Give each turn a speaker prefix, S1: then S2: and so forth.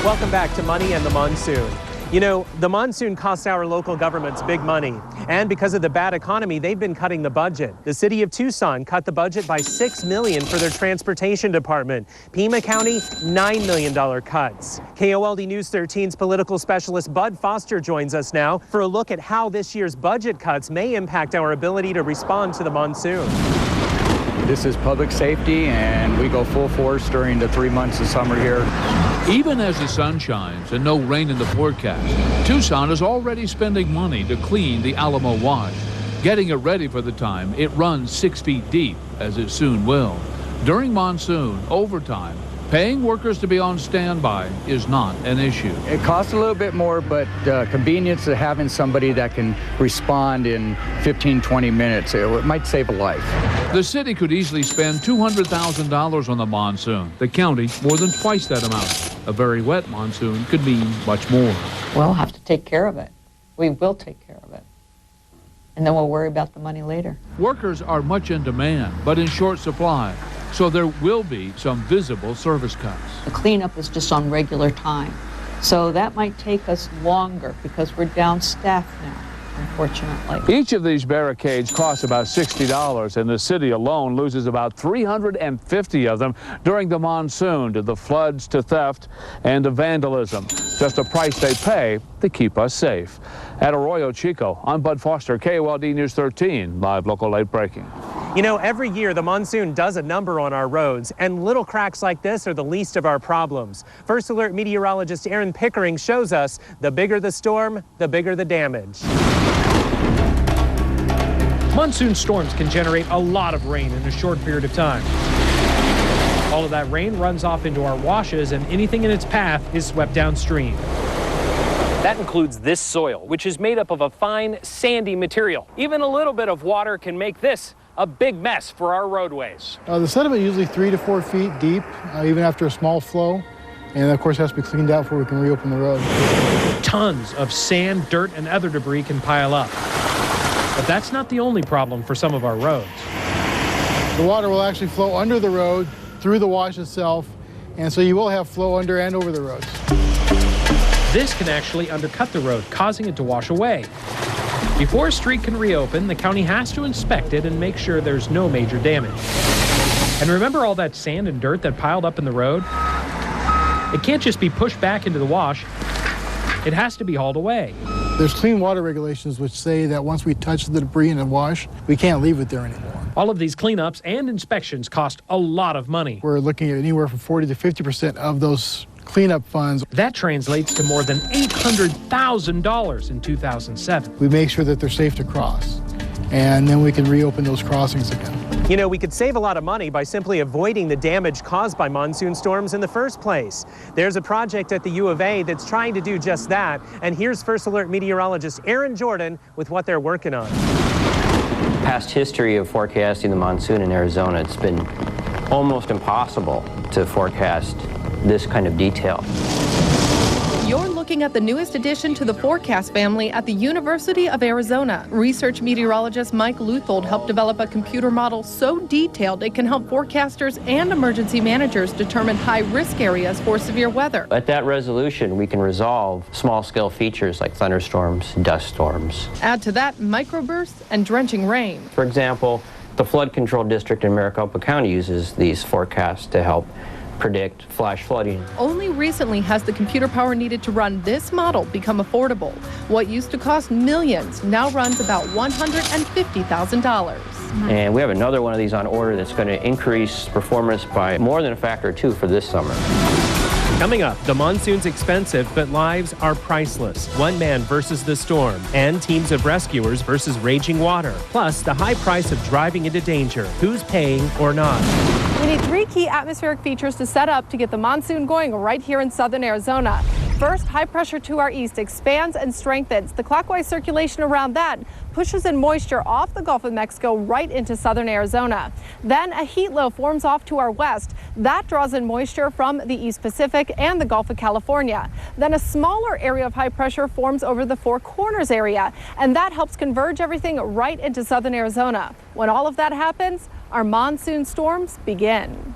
S1: Welcome back to Money and the Monsoon. You know, the monsoon costs our local governments big money. And because of the bad economy, they've been cutting the budget. The city of Tucson cut the budget by $6 million for their transportation department. Pima County, $9 million cuts. KOLD News 13's political specialist Bud Foster joins us now for a look at how this year's budget cuts may impact our ability to respond to the monsoon.
S2: This is public safety, and we go full force during the 3 months of summer here.
S3: Even as the sun shines and no rain in the forecast, Tucson is already spending money to clean the Alamo Wash, getting it ready for the time it runs 6 feet deep, as it soon will. During monsoon, overtime, paying workers to be on standby is not an issue.
S2: It costs a little bit more, but convenience of having somebody that can respond in 15, 20 minutes, it might save a life.
S3: The city could easily spend $200,000 on the monsoon. The county, more than twice that amount. A very wet monsoon could mean much more.
S4: We'll have to take care of it. We will take care of it. And then we'll worry about the money later.
S3: Workers are much in demand, but in short supply. So there will be some visible service cuts.
S4: The cleanup is just on regular time. So that might take us longer because we're down staff now, unfortunately.
S3: Each of these barricades costs about $60, and the city alone loses about 350 of them during the monsoon, to the floods, to theft, and to vandalism. Just a price they pay to keep us safe. At Arroyo Chico, I'm Bud Foster, KOLD News 13, live local late breaking.
S1: You know, every year the monsoon does a number on our roads, and little cracks like this are the least of our problems. First Alert meteorologist Aaron Pickering shows us the bigger the storm, the bigger the damage.
S5: Monsoon storms can generate a lot of rain in a short period of time. All of that rain runs off into our washes, and anything in its path is swept downstream.
S6: That includes this soil, which is made up of a fine, sandy material. Even a little bit of water can make this a big mess for our roadways.
S7: The sediment is usually 3 to 4 feet deep, even after a small flow. And of course, it has to be cleaned out before we can reopen the road.
S5: Tons of sand, dirt, and other debris can pile up. But that's not the only problem for some of our roads.
S7: The water will actually flow under the road, through the wash itself, and so you will have flow under and over the roads.
S5: This can actually undercut the road, causing it to wash away. Before a street can reopen, the county has to inspect it and make sure there's no major damage. And remember all that sand and dirt that piled up in the road? It can't just be pushed back into the wash. It has to be hauled away.
S7: There's clean water regulations which say that once we touch the debris in the wash, we can't leave it there anymore.
S5: All of these cleanups and inspections cost a lot of money.
S7: We're looking at anywhere from 40 to 50% of those cleanup funds.
S5: That translates to more than $800,000 in 2007.
S7: We make sure that they're safe to cross, and then we can reopen those crossings again.
S1: You know, we could save a lot of money by simply avoiding the damage caused by monsoon storms in the first place. There's a project at the U of A that's trying to do just that, and here's First Alert meteorologist Erin Jordan with what they're working on.
S8: Past history of forecasting the monsoon in Arizona, it's been almost impossible to forecast this kind of detail.
S9: You're looking at the newest addition to the forecast family at the University of Arizona. Research meteorologist Mike Luthold helped develop a computer model so detailed it can help forecasters and emergency managers determine high-risk areas for severe weather.
S8: At that resolution, we can resolve small-scale features like thunderstorms, dust storms.
S9: Add to that microbursts and drenching rain.
S8: For example, the flood control district in Maricopa County uses these forecasts to help predict flash flooding.
S9: Only recently has the computer power needed to run this model become affordable. What used to cost millions now runs about $150,000.
S8: And we have another one of these on order that's going to increase performance by more than a factor of 2 for this summer.
S1: Coming up, the monsoon's expensive, but lives are priceless. One man versus the storm, and teams of rescuers versus raging water. Plus, the high price of driving into danger. Who's paying or not?
S10: We need 3 key atmospheric features to set up to get the monsoon going right here in southern Arizona. First, high pressure to our east expands and strengthens. The clockwise circulation around that pushes in moisture off the Gulf of Mexico right into southern Arizona. Then a heat low forms off to our west. That draws in moisture from the East Pacific and the Gulf of California. Then a smaller area of high pressure forms over the Four Corners area, and that helps converge everything right into southern Arizona. When all of that happens, our monsoon storms begin.